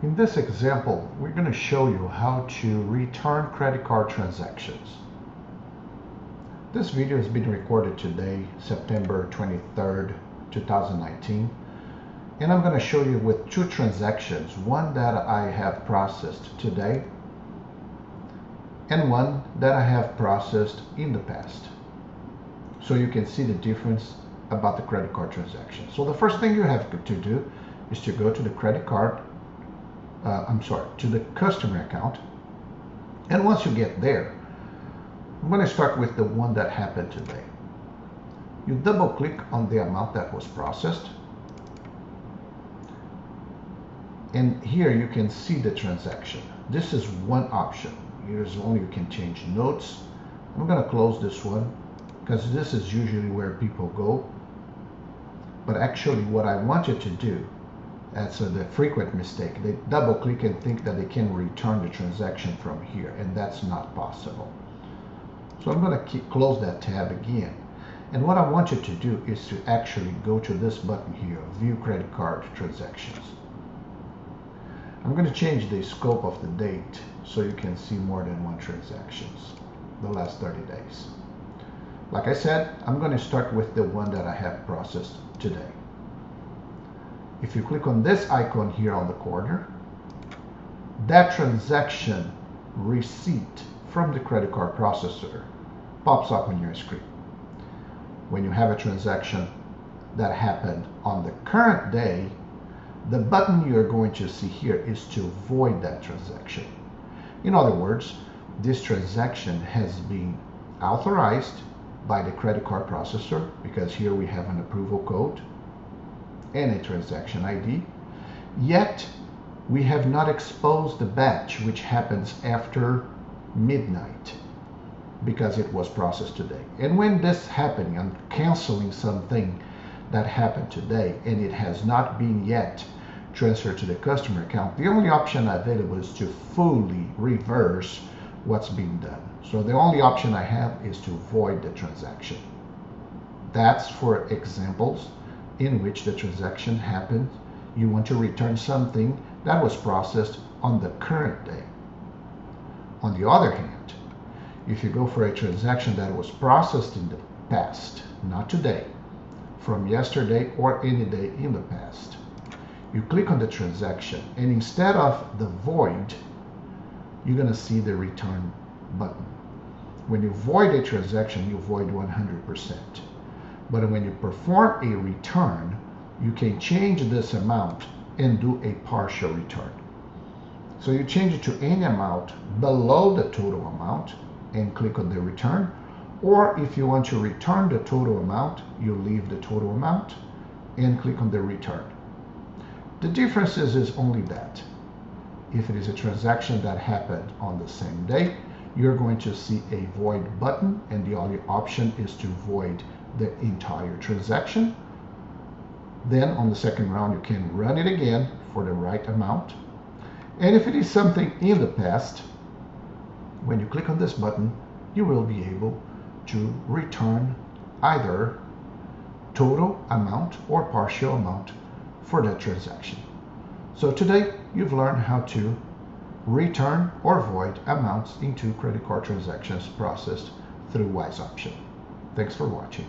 In this example, we're going to show you how to return credit card transactions. This video has been recorded today, September 23rd, 2019, and I'm going to show you with two transactions, one that I have processed today and one that I have processed in the past. So you can see the difference about the credit card transaction. So the first thing you have to do is to go to the credit card to the customer account, and once you get there, I'm going to start with the one that happened today. You double click on the amount that was processed, and here you can see the transaction. This is one option. Here's only you can change notes. I'm going to close this one because this is usually where people go, but actually what I want you to do, that's the frequent mistake. They double click and think that they can return the transaction from here, and that's not possible. So I'm going to close that tab again. And what I want you to do is to actually go to this button here, View Credit Card Transactions. I'm going to change the scope of the date so you can see more than one transactions, the last 30 days. Like I said, I'm going to start with the one that I have processed today. If you click on this icon here on the corner, that transaction receipt from the credit card processor pops up on your screen. When you have a transaction that happened on the current day, the button you're going to see here is to void that transaction. In other words, this transaction has been authorized by the credit card processor, because here we have an approval code and a transaction ID, yet we have not exposed the batch which happens after midnight because it was processed today. And when this happening, I'm canceling something that happened today and it has not been yet transferred to the customer account, the only option available is to fully reverse what's being done. So the only option I have is to void the transaction. That's for examples in which the transaction happened. You want to return something that was processed on the current day. On the other hand, if you go for a transaction that was processed in the past, not today, from yesterday or any day in the past, you click on the transaction, and instead of the void, you're going to see the return button. When you void a transaction, you void 100%. But when you perform a return, you can change this amount and do a partial return. So you change it to any amount below the total amount and click on the return. Or if you want to return the total amount, you leave the total amount and click on the return. The difference is only that. If it is a transaction that happened on the same day, you're going to see a void button, and the only option is to void the entire transaction. Then on the second round, you can run it again for the right amount. And if it is something in the past, when you click on this button, you will be able to return either total amount or partial amount for that transaction. So today, you've learned how to return or void amounts into credit card transactions processed through WISE option. Thanks for watching.